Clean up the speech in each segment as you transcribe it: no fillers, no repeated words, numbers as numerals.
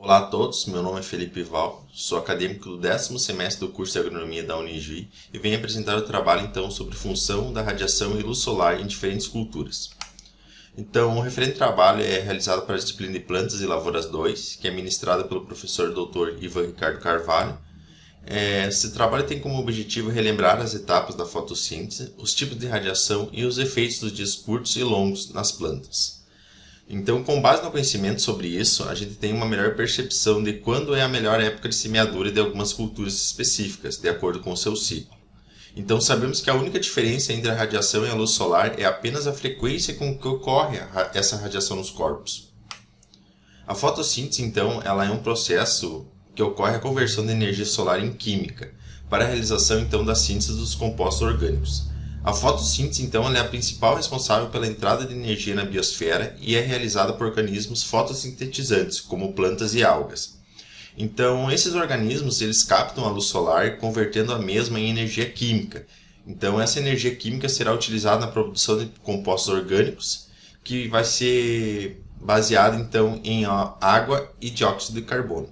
Olá a todos, meu nome é Felipe Val, sou acadêmico do 10º semestre do curso de Agronomia da Unijuí e venho apresentar o trabalho então sobre função da radiação e luz solar em diferentes culturas. Então, o referente trabalho é realizado para a disciplina de Plantas e Lavouras 2, que é ministrada pelo professor Dr. Ivan Ricardo Carvalho. Esse trabalho tem como objetivo relembrar as etapas da fotossíntese, os tipos de radiação e os efeitos dos dias curtos e longos nas plantas. Então, com base no conhecimento sobre isso, a gente tem uma melhor percepção de quando é a melhor época de semeadura de algumas culturas específicas, de acordo com o seu ciclo. Então, sabemos que a única diferença entre a radiação e a luz solar é apenas a frequência com que ocorre essa radiação nos corpos. A fotossíntese, então, ela é um processo que ocorre a conversão de energia solar em química, para a realização, então, da síntese dos compostos orgânicos. A fotossíntese, então, ela é a principal responsável pela entrada de energia na biosfera e é realizada por organismos fotossintetizantes, como plantas e algas. Então, esses organismos eles captam a luz solar, convertendo a mesma em energia química. Então, essa energia química será utilizada na produção de compostos orgânicos, que vai ser baseada, então, em água e dióxido de carbono.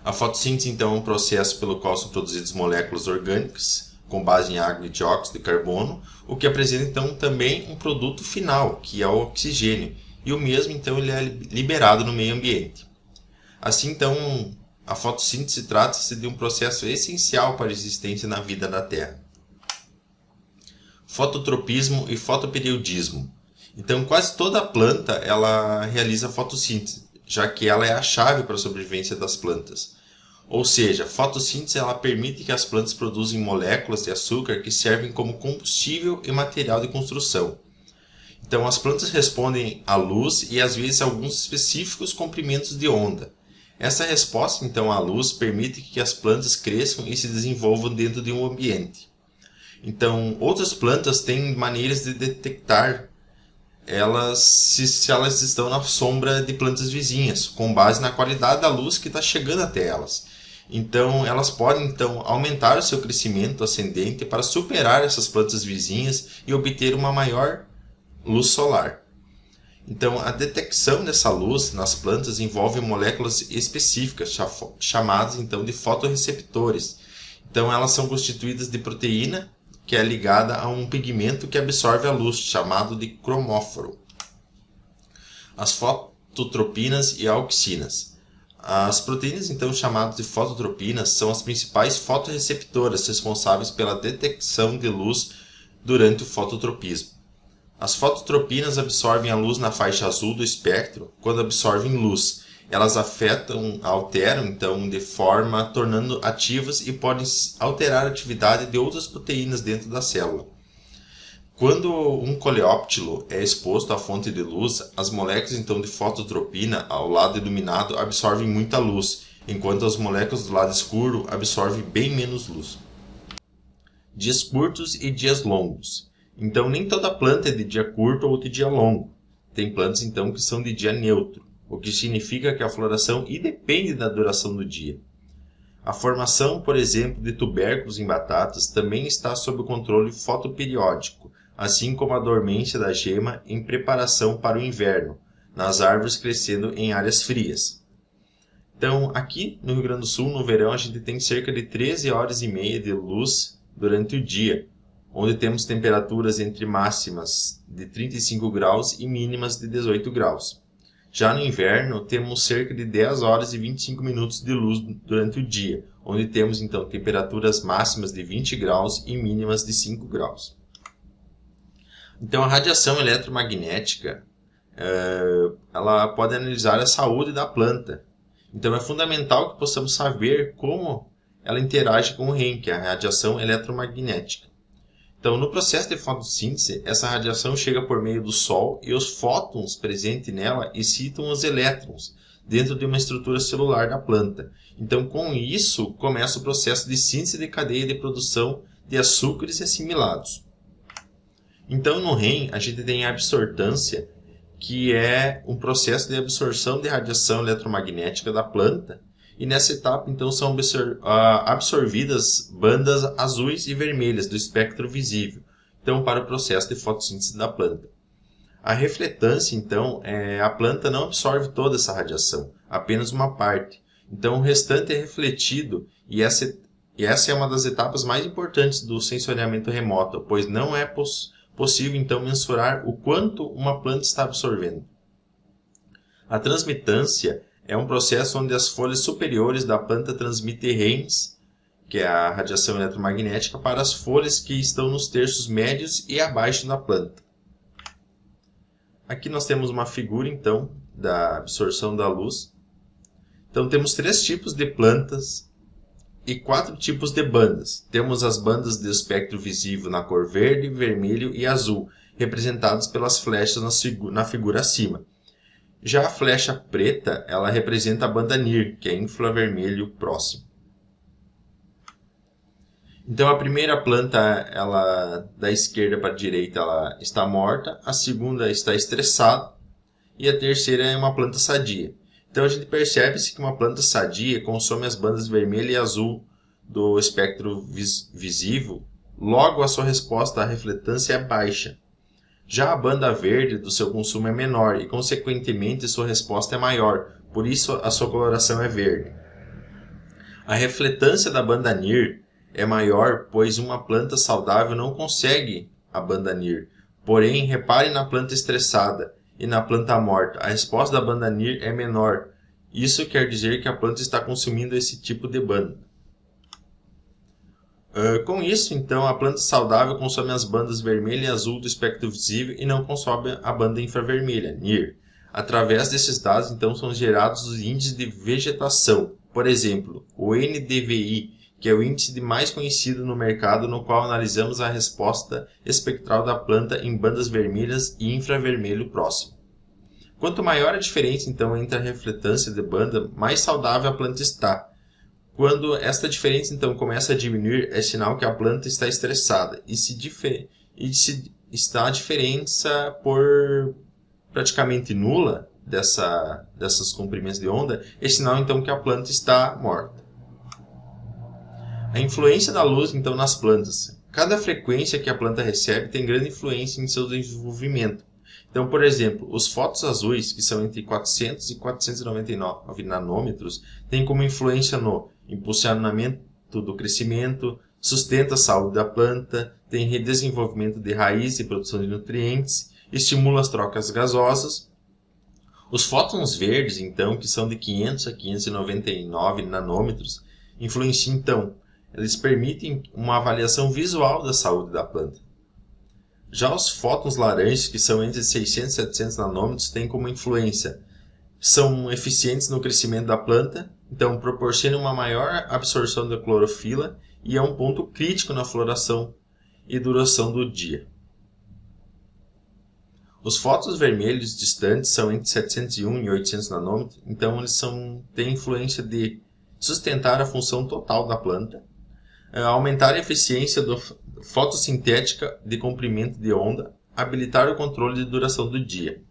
A fotossíntese, então, é um processo pelo qual são produzidas moléculas orgânicas, com base em água e dióxido de carbono, o que apresenta então também um produto final, que é o oxigênio, e o mesmo então ele é liberado no meio ambiente. Assim então, a fotossíntese trata-se de um processo essencial para a existência na vida da Terra. Fototropismo e fotoperiodismo. Então, quase toda planta ela realiza fotossíntese, já que ela é a chave para a sobrevivência das plantas. Ou seja, a fotossíntese ela permite que as plantas produzam moléculas de açúcar que servem como combustível e material de construção. Então, as plantas respondem à luz e às vezes a alguns específicos comprimentos de onda. Essa resposta, então, à luz permite que as plantas cresçam e se desenvolvam dentro de um ambiente. Então, outras plantas têm maneiras de detectar se elas estão na sombra de plantas vizinhas, com base na qualidade da luz que está chegando até elas. Então, elas podem então aumentar o seu crescimento ascendente para superar essas plantas vizinhas e obter uma maior luz solar. Então, a detecção dessa luz nas plantas envolve moléculas específicas, chamadas então de fotorreceptores. Então, elas são constituídas de proteína, que é ligada a um pigmento que absorve a luz, chamado de cromóforo. As fototropinas e auxinas. As proteínas, então, chamadas de fototropinas, são as principais fotorreceptoras responsáveis pela detecção de luz durante o fototropismo. As fototropinas absorvem a luz na faixa azul do espectro quando absorvem luz. Elas alteram, então, de forma tornando ativas e podem alterar a atividade de outras proteínas dentro da célula. Quando um coleóptilo é exposto à fonte de luz, as moléculas então de fototropina ao lado iluminado absorvem muita luz, enquanto as moléculas do lado escuro absorvem bem menos luz. Dias curtos e dias longos. Então nem toda planta é de dia curto ou de dia longo. Tem plantas então que são de dia neutro, o que significa que a floração independe da duração do dia. A formação, por exemplo, de tubérculos em batatas também está sob o controle fotoperiódico, assim como a dormência da gema em preparação para o inverno, nas árvores crescendo em áreas frias. Então, aqui no Rio Grande do Sul, no verão, a gente tem cerca de 13 horas e meia de luz durante o dia, onde temos temperaturas entre máximas de 35 graus e mínimas de 18 graus. Já no inverno, temos cerca de 10 horas e 25 minutos de luz durante o dia, onde temos então temperaturas máximas de 20 graus e mínimas de 5 graus. Então, a radiação eletromagnética ela pode analisar a saúde da planta. Então, é fundamental que possamos saber como ela interage com o REM, que é a radiação eletromagnética. Então, no processo de fotossíntese, essa radiação chega por meio do Sol e os fótons presentes nela excitam os elétrons dentro de uma estrutura celular da planta. Então, com isso, começa o processo de síntese de cadeia de produção de açúcares assimilados. Então, no REM, a gente tem a absortância, que é um processo de absorção de radiação eletromagnética da planta, e nessa etapa, então, são absorvidas bandas azuis e vermelhas do espectro visível, então, para o processo de fotossíntese da planta. A refletância, então, a planta não absorve toda essa radiação, apenas uma parte. Então, o restante é refletido e essa é uma das etapas mais importantes do sensoriamento remoto, pois não é possível, então, mensurar o quanto uma planta está absorvendo. A transmitância é um processo onde as folhas superiores da planta transmitem REMS, que é a radiação eletromagnética, para as folhas que estão nos terços médios e abaixo da planta. Aqui nós temos uma figura, então, da absorção da luz. Então, temos 3 tipos de plantas e 4 tipos de bandas. Temos as bandas do espectro visível na cor verde, vermelho e azul, representadas pelas flechas na figura acima. Já a flecha preta, ela representa a banda NIR, que é infravermelho próximo. Então, a primeira planta, ela da esquerda para a direita, ela está morta, a segunda está estressada e a terceira é uma planta sadia. Então, a gente percebe-se que uma planta sadia consome as bandas vermelha e azul do espectro visível, logo a sua resposta à refletância é baixa. Já a banda verde do seu consumo é menor e, consequentemente, sua resposta é maior, por isso a sua coloração é verde. A refletância da banda NIR é maior, pois uma planta saudável não consegue a banda NIR. Porém, repare na planta estressada e na planta morta. A resposta da banda NIR é menor. Isso quer dizer que a planta está consumindo esse tipo de banda. Com isso, então, a planta saudável consome as bandas vermelha e azul do espectro visível e não consome a banda infravermelha, NIR. Através desses dados, então, são gerados os índices de vegetação. Por exemplo, o NDVI, que é o índice mais conhecido no mercado, no qual analisamos a resposta espectral da planta em bandas vermelhas e infravermelho próximo. Quanto maior a diferença, então, entre a refletância de banda, mais saudável a planta está. Quando esta diferença, então, começa a diminuir, é sinal que a planta está estressada. E se está a diferença por praticamente nula dessas comprimentos de onda, é sinal, então, que a planta está morta. A influência da luz, então, nas plantas. Cada frequência que a planta recebe tem grande influência em seu desenvolvimento. Então, por exemplo, os fótons azuis, que são entre 400 e 499 nanômetros, têm como influência no impulsionamento do crescimento, sustenta a saúde da planta, tem desenvolvimento de raiz e produção de nutrientes, estimula as trocas gasosas. Os fótons verdes, então, que são de 500 a 599 nanômetros, influenciam, então, eles permitem uma avaliação visual da saúde da planta. Já os fótons laranjas, que são entre 600 e 700 nanômetros, têm como influência, são eficientes no crescimento da planta, então proporcionam uma maior absorção da clorofila e é um ponto crítico na floração e duração do dia. Os fótons vermelhos distantes são entre 701 e 800 nanômetros, então eles têm influência de sustentar a função total da planta, aumentar a eficiência fotossintética de comprimento de onda, habilitar o controle de duração do dia.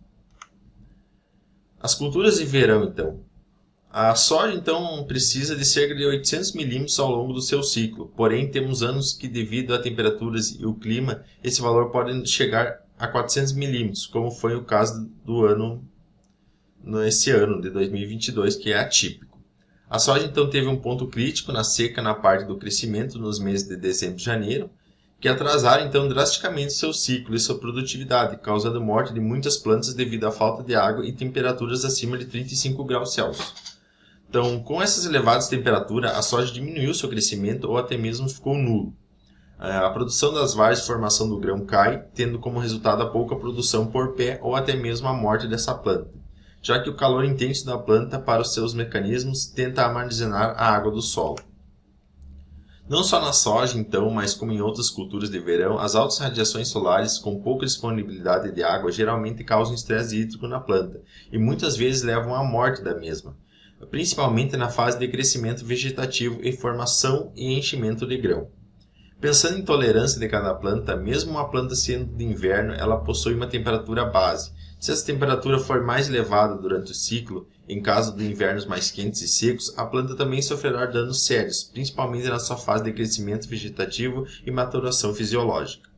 As culturas de verão, então. A soja, então, precisa de cerca de 800 milímetros ao longo do seu ciclo, porém temos anos que, devido a temperaturas e o clima, esse valor pode chegar a 400 milímetros, como foi o caso nesse ano de 2022, que é atípico. A soja, então, teve um ponto crítico na seca na parte do crescimento nos meses de dezembro e janeiro, que atrasaram, então, drasticamente seu ciclo e sua produtividade, causando morte de muitas plantas devido à falta de água e temperaturas acima de 35 graus Celsius. Então, com essas elevadas temperaturas, a soja diminuiu seu crescimento ou até mesmo ficou nulo. A produção das vagens de formação do grão cai, tendo como resultado a pouca produção por pé ou até mesmo a morte dessa planta, já que o calor intenso da planta para os seus mecanismos tenta armazenar a água do solo. Não só na soja, então, mas como em outras culturas de verão, as altas radiações solares com pouca disponibilidade de água geralmente causam estresse hídrico na planta e muitas vezes levam à morte da mesma, principalmente na fase de crescimento vegetativo e formação e enchimento de grão. Pensando em tolerância de cada planta, mesmo uma planta sendo de inverno, ela possui uma temperatura base. Se essa temperatura for mais elevada durante o ciclo, em caso de invernos mais quentes e secos, a planta também sofrerá danos sérios, principalmente na sua fase de crescimento vegetativo e maturação fisiológica.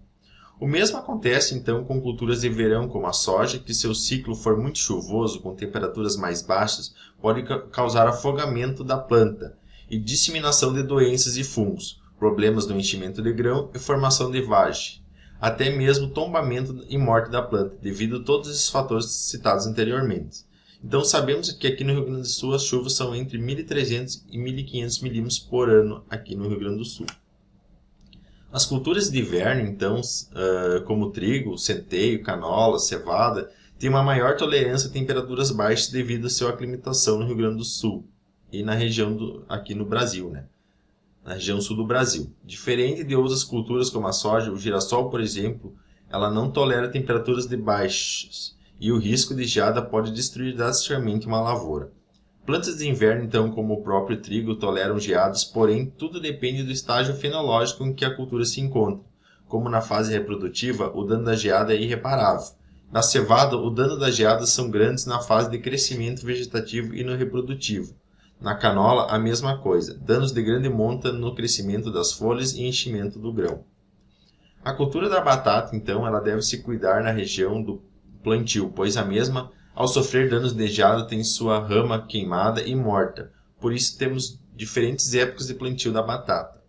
O mesmo acontece então com culturas de verão como a soja, que se o ciclo for muito chuvoso, com temperaturas mais baixas, pode causar afogamento da planta e disseminação de doenças e fungos, problemas no enchimento de grão e formação de vagem, até mesmo tombamento e morte da planta, devido a todos esses fatores citados anteriormente. Então sabemos que aqui no Rio Grande do Sul as chuvas são entre 1.300 e 1.500 milímetros por ano aqui no Rio Grande do Sul. As culturas de inverno, então, como trigo, centeio, canola, cevada, têm uma maior tolerância a temperaturas baixas devido à sua aclimatação no Rio Grande do Sul e na região aqui no Brasil, né? Na região sul do Brasil. Diferente de outras culturas como a soja, o girassol, por exemplo, ela não tolera temperaturas de baixas e o risco de geada pode destruir drasticamente uma lavoura. Plantas de inverno, então, como o próprio trigo, toleram geadas, porém, tudo depende do estágio fenológico em que a cultura se encontra. Como na fase reprodutiva, o dano da geada é irreparável. Na cevada, o dano das geadas são grandes na fase de crescimento vegetativo e no reprodutivo. Na canola, a mesma coisa, danos de grande monta no crescimento das folhas e enchimento do grão. A cultura da batata, então, ela deve se cuidar na região do plantio, pois a mesma, ao sofrer danos de geada, tem sua rama queimada e morta. Por isso temos diferentes épocas de plantio da batata.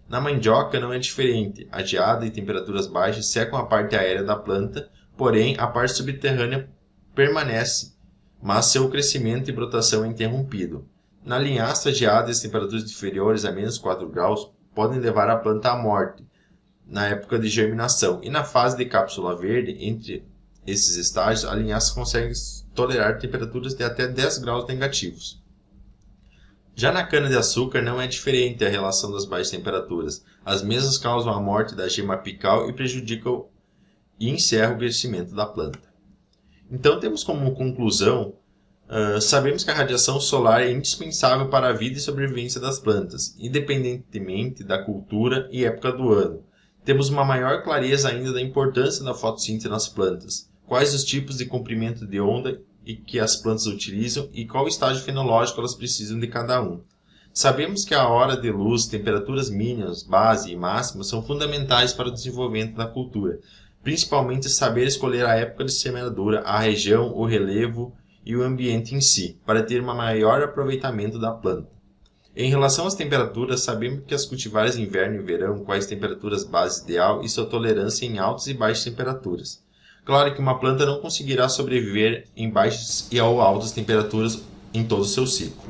Na mandioca não é diferente. A geada e temperaturas baixas secam a parte aérea da planta, porém a parte subterrânea permanece, mas seu crescimento e brotação é interrompido. Na linhaça, geadas e as temperaturas inferiores a menos 4 graus podem levar a planta à morte na época de germinação. E na fase de cápsula verde, entre esses estágios, a linhaça consegue tolerar temperaturas de até 10 graus negativos. Já na cana-de-açúcar não é diferente a relação das baixas temperaturas. As mesmas causam a morte da gema apical e prejudicam e encerram o crescimento da planta. Então temos como conclusão, sabemos que a radiação solar é indispensável para a vida e sobrevivência das plantas, independentemente da cultura e época do ano. Temos uma maior clareza ainda da importância da fotossíntese nas plantas, quais os tipos de comprimento de onda e que as plantas utilizam e qual estágio fenológico elas precisam de cada um. Sabemos que a hora de luz, temperaturas mínimas, base e máximas são fundamentais para o desenvolvimento da cultura, principalmente saber escolher a época de semeadura, a região, o relevo e o ambiente em si, para ter um maior aproveitamento da planta. Em relação às temperaturas, sabemos que as cultivares em inverno e verão, quais temperaturas base ideal e sua tolerância em altas e baixas temperaturas. Claro que uma planta não conseguirá sobreviver em baixas e ou altas temperaturas em todo o seu ciclo.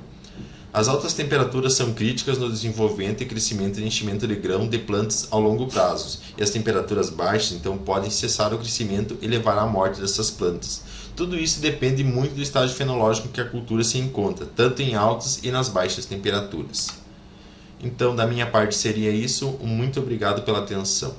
As altas temperaturas são críticas no desenvolvimento e crescimento e enchimento de grão de plantas ao longo prazo, e as temperaturas baixas então podem cessar o crescimento e levar à morte dessas plantas. Tudo isso depende muito do estágio fenológico em que a cultura se encontra, tanto em altas e nas baixas temperaturas. Então, da minha parte seria isso. Muito obrigado pela atenção.